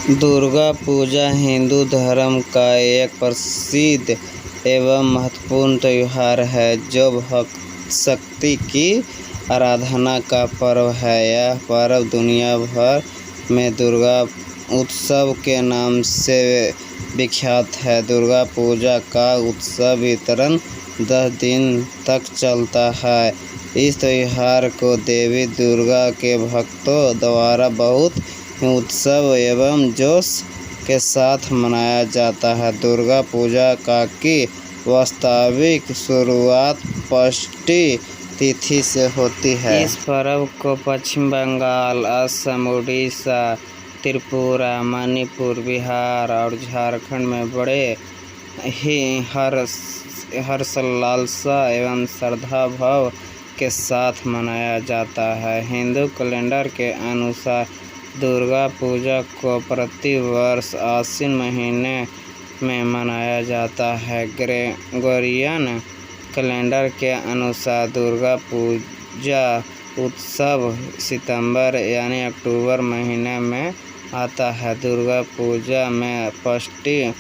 दुर्गा पूजा हिंदू धर्म का एक प्रसिद्ध एवं महत्वपूर्ण त्योहार है जो भक्त शक्ति की आराधना का पर्व है। यह पर्व दुनिया भर में दुर्गा उत्सव के नाम से विख्यात है। दुर्गा पूजा का उत्सव वितरण 10 दिन तक चलता है। इस त्योहार को देवी दुर्गा के भक्तों द्वारा बहुत उत्सव एवं जोश के साथ मनाया जाता है। दुर्गा पूजा की वास्तविक शुरुआत षष्ठी तिथि से होती है। इस पर्व को पश्चिम बंगाल, असम, उड़ीसा, त्रिपुरा, मणिपुर, बिहार और झारखंड में बड़े ही हर्षोल्लास एवं श्रद्धा भाव के साथ मनाया जाता है। हिंदू कैलेंडर के अनुसार दुर्गा पूजा को प्रति वर्ष आश्विन महीने में मनाया जाता है। ग्रेगोरियन कैलेंडर के अनुसार दुर्गा पूजा उत्सव सितंबर यानी अक्टूबर महीने में आता है। दुर्गा पूजा में षष्ठी,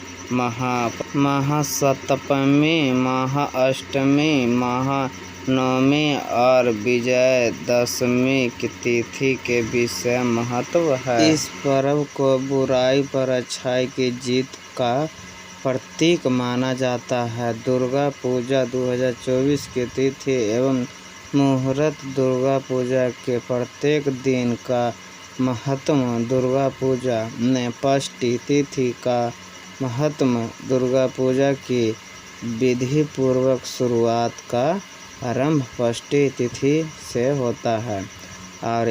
महासप्तमी, महाअष्टमी, महानवमी और विजयदशमी की तिथि के विशेष महत्व है। इस पर्व को बुराई पर अच्छाई की जीत का प्रतीक माना जाता है। दुर्गा पूजा 2024 की तिथि एवं मुहूर्त। दुर्गा पूजा के प्रत्येक दिन का महत्व। दुर्गा पूजा में षष्ठी तिथि का महत्व। दुर्गा पूजा की विधि पूर्वक शुरुआत का आरंभ षष्ठी तिथि से होता है और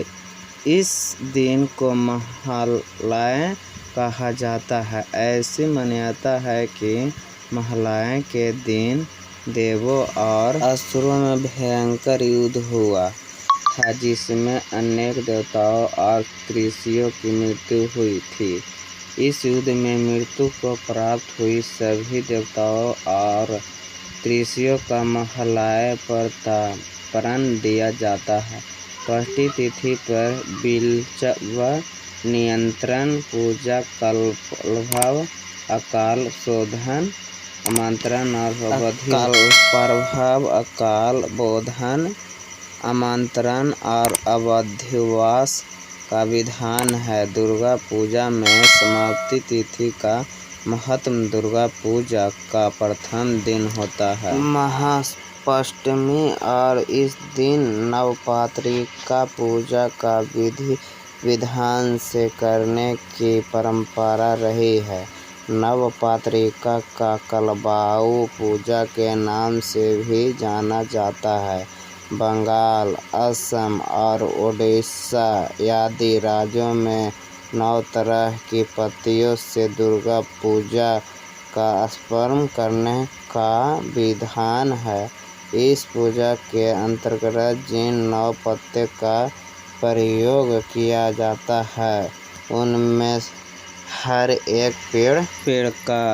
इस दिन को महालया कहा जाता है। ऐसी मान्यता है कि महालया के दिन देवों और असुरों में भयंकर युद्ध हुआ था जिसमें अनेक देवताओं और ऋषियों की मृत्यु हुई थी। इस युद्ध में मृत्यु को प्राप्त हुई सभी देवताओं और ऋषियों का महालया पर तर्पण दिया जाता है। षष्ठी तिथि पर बिल्व नियंत्रण पूजा, कलभव, अकाल शोधन, आमंत्रण और आमंत्रण और अवधिवास का विधान है। दुर्गा पूजा में समाप्ति तिथि का महत्व। दुर्गा पूजा का प्रथम दिन होता है महाअष्टमी और इस दिन नवरात्रिका पूजा का विधि विधान से करने की परंपरा रही है। नवरात्रिका का कलवाऊ पूजा के नाम से भी जाना जाता है। बंगाल, असम और ओडिशा आदि राज्यों में 9 तरह की पत्तियों से दुर्गा पूजा का स्मरण करने का विधान है। इस पूजा के अंतर्गत जिन 9 पत्ते का प्रयोग किया जाता है उनमें हर एक पेड़ का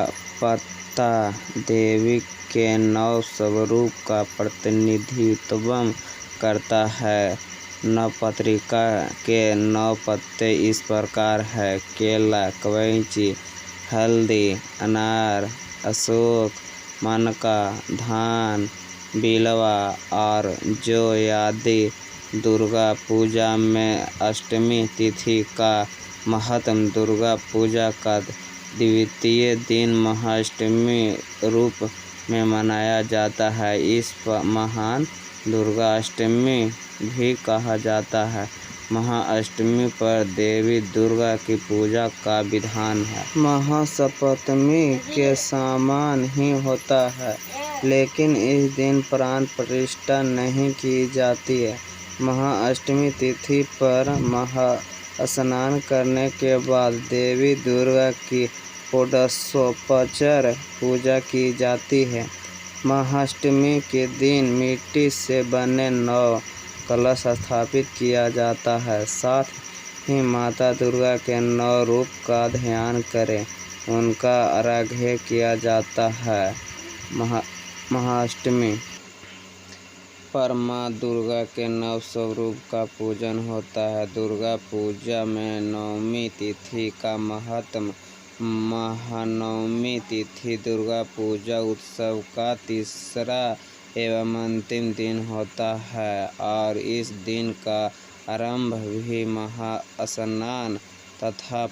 पत्ता देवी के 9 स्वरूप का प्रतिनिधित्व करता है। नवरात्रिका के 9 पत्ते इस प्रकार है: केला, कैंची, हल्दी, अनार, अशोक, मनका, धान, बिल्वा और जौ आदि। दुर्गा पूजा में अष्टमी तिथि का महत्व। दुर्गा पूजा का द्वितीय दिन महाअष्टमी रूप में मनाया जाता है। इस महान दुर्गा अष्टमी भी कहा जाता है। महाअष्टमी पर देवी दुर्गा की पूजा का विधान है। महासप्तमी के समान ही होता है लेकिन इस दिन प्राण प्रतिष्ठा नहीं की जाती है। महाअष्टमी तिथि पर महास्नान करने के बाद देवी दुर्गा की षोडशोपचार पूजा की जाती है। महाअष्टमी के दिन मिट्टी से बने 9 कलश स्थापित किया जाता है। साथ ही माता दुर्गा के 9 रूप का ध्यान करें उनका आराधना किया जाता है। महाअष्टमी पर माँ दुर्गा के नव स्वरूप का पूजन होता है। दुर्गा पूजा में नवमी तिथि का महत्व। महानवमी तिथि दुर्गा पूजा उत्सव का तीसरा एवं अंतिम दिन होता है और इस दिन का आरंभ भी महास्नान तथा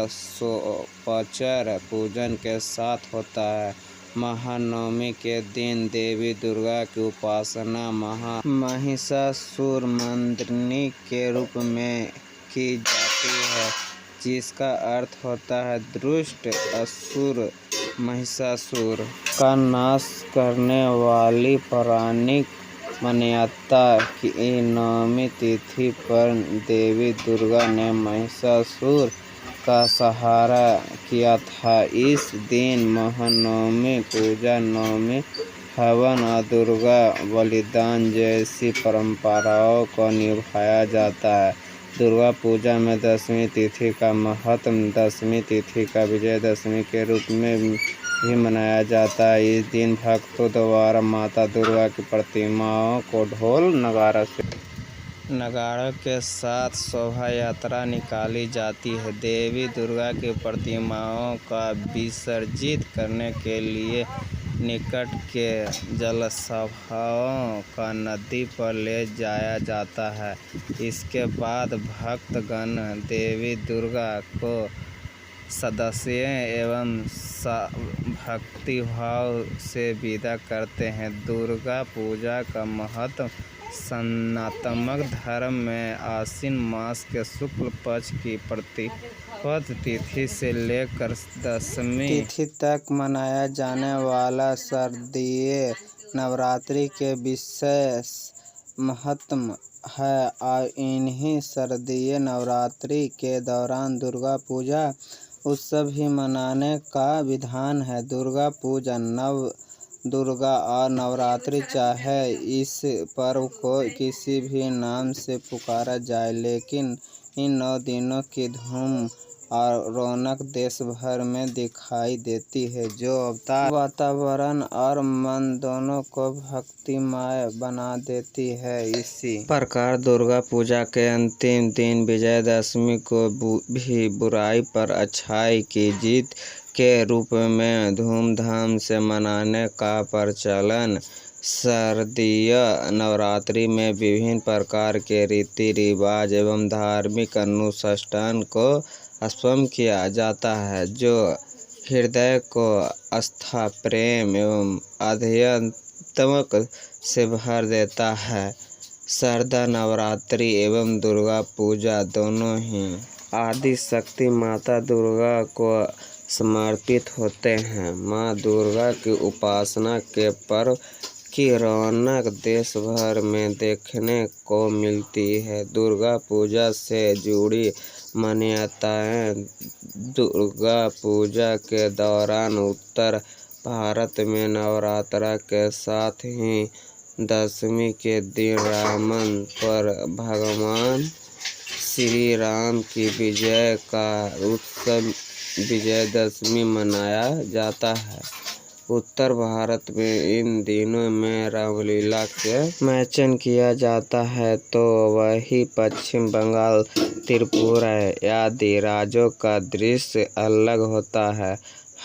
षोडशोपचार पूजन के साथ होता है। महानवमी के दिन देवी दुर्गा की उपासना महिषासुर मर्दिनी के रूप में की जाती है, जिसका अर्थ होता है दुष्ट असुर महिषासुर का नाश करने वाली पौराणिक मान्यता की नवमी तिथि पर देवी दुर्गा ने महिषासुर का संहार किया था। इस दिन महानवमी पूजा, नवमी हवन और दुर्गा बलिदान जैसी परंपराओं को निभाया जाता है। दुर्गा पूजा में दशमी तिथि का महत्व। दशमी तिथि का विजयदशमी के रूप में भी मनाया जाता है। इस दिन भक्तों द्वारा माता दुर्गा की प्रतिमाओं को ढोल नगाड़ों के साथ शोभा यात्रा निकाली जाती है। देवी दुर्गा की प्रतिमाओं का विसर्जित करने के लिए निकट के जलसभाओं का नदी पर ले जाया जाता है। इसके बाद भक्तगण देवी दुर्गा को सदस्य एवं भक्तिभाव से विदा करते हैं। दुर्गा पूजा का महत्व। सनातन धर्म में आश्विन मास के शुक्ल पक्ष की प्रतिपद तिथि से लेकर दशमी तिथि तक मनाया जाने वाला शारदीय नवरात्रि के विशेष महत्व है और इन्हीं शारदीय नवरात्रि के दौरान दुर्गा पूजा उत्सव भी मनाने का विधान है। दुर्गा पूजा, नव दुर्गा और नवरात्रि, चाहे इस पर्व को किसी भी नाम से पुकारा जाए, लेकिन इन 9 दिनों की धूम और रौनक देश भर में दिखाई देती है, जो वातावरण और मन दोनों को भक्तिमय बना देती है। इसी प्रकार दुर्गा पूजा के अंतिम दिन विजयदशमी को भी बुराई पर अच्छाई की जीत के रूप में धूमधाम से मनाने का प्रचलन। शारदीय नवरात्रि में विभिन्न प्रकार के रीति रिवाज एवं धार्मिक अनुष्ठान को स्मरण किया जाता है, जो हृदय को आस्था, प्रेम एवं आध्यात्म से भर देता है। शारदा नवरात्रि एवं दुर्गा पूजा दोनों ही आदि शक्ति माता दुर्गा को समर्पित होते हैं। माँ दुर्गा की उपासना के पर्व की रौनक देश भर में देखने को मिलती है। दुर्गा पूजा से जुड़ी मान्यताएं। दुर्गा पूजा के दौरान उत्तर भारत में नवरात्र के साथ ही दशमी के दिन रावण पर भगवान श्री राम की विजय का उत्सव विजयदशमी मनाया जाता है। उत्तर भारत में इन दिनों में रामलीला के मैचन किया जाता है, तो वही पश्चिम बंगाल, त्रिपुरा आदि राज्यों का दृश्य अलग होता है।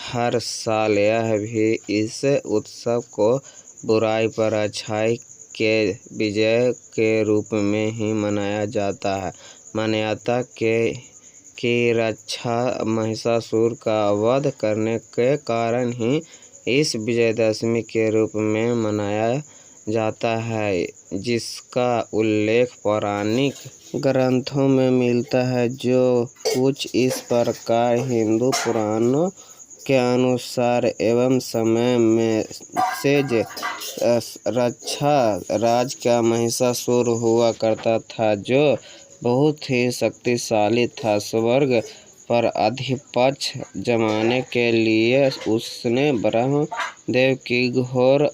हर साल यह भी इस उत्सव को बुराई पर अच्छाई के विजय के रूप में ही मनाया जाता है। मान्यता की रक्षा महिषासुर का वध करने के कारण ही इस विजयदशमी के रूप में मनाया जाता है, जिसका उल्लेख पौराणिक ग्रंथों में मिलता है, जो कुछ इस प्रकार हिंदू पुराणों के अनुसार एवं समय में सेज रक्षा राज का महिषासुर हुआ करता था, जो बहुत ही शक्तिशाली था। स्वर्ग पर आधिपत्य जमाने के लिए उसने ब्रह्मदेव की घोर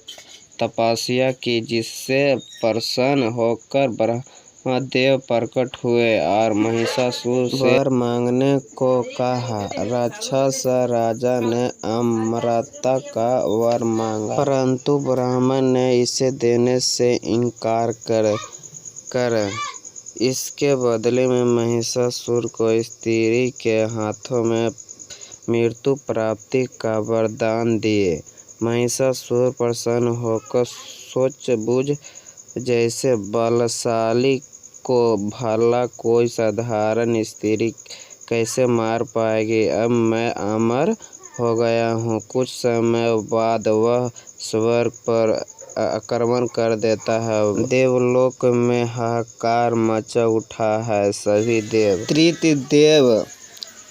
तपस्या की, जिससे प्रसन्न होकर देव प्रकट हुए और महिषासुर से वर मांगने को कहा। राक्षस राजा ने अमरता का वर मांगा, परंतु ब्राह्मण ने इसे देने से इनकार कर इसके बदले में महिषासुर को स्त्री के हाथों में मृत्यु प्राप्ति का वरदान दिए। महिषासुर प्रसन्न होकर सूझबूझ जैसे बलशाली को भला कोई साधारण स्त्री कैसे मार पाएगी। अब मैं अमर हो गया हूँ। कुछ समय बाद वह स्वर्ग पर आक्रमण कर देता है। देवलोक में हाहाकार मचा उठा है। सभी देव त्रिदेव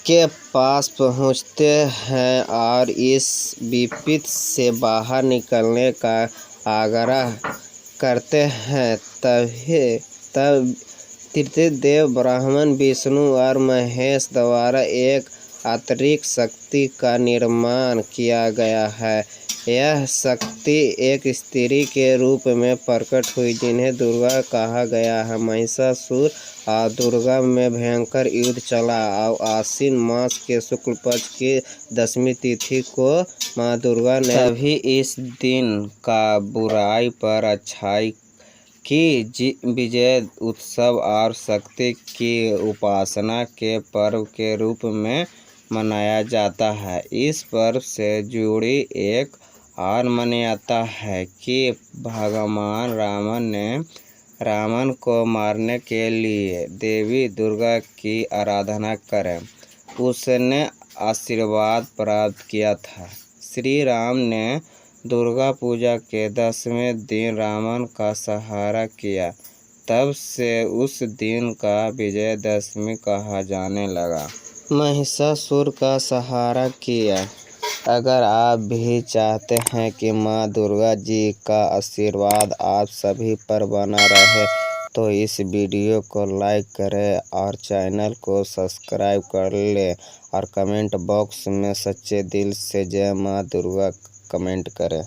के पास पहुँचते हैं और इस विपत्ति से बाहर निकलने का आग्रह करते हैं। तब त्रिदेव ब्रह्मा, विष्णु और महेश द्वारा एक अतिरिक्त शक्ति का निर्माण किया गया है। यह शक्ति एक स्त्री के रूप में प्रकट हुई जिन्हें दुर्गा कहा गया है। महिषासुर और दुर्गा में भयंकर युद्ध चला और आश्विन मास के शुक्ल पक्ष की 10वीं तिथि को माँ दुर्गा ने तभी इस दिन का बुराई पर अच्छाई की विजय उत्सव और शक्ति की उपासना के पर्व के रूप में मनाया जाता है। इस पर्व से जुड़ी एक और मान्यता है कि भगवान रावण को मारने के लिए देवी दुर्गा की आराधना करें उसने आशीर्वाद प्राप्त किया था। श्री राम ने दुर्गा पूजा के 10वें दिन रावण का संहार किया। तब से उस दिन का विजयदशमी कहा जाने लगा। महिषासुर का संहार किया। अगर आप भी चाहते हैं कि माँ दुर्गा जी का आशीर्वाद आप सभी पर बना रहे तो इस वीडियो को लाइक करें और चैनल को सब्सक्राइब कर लें और कमेंट बॉक्स में सच्चे दिल से जय माँ दुर्गा कमेंट करें।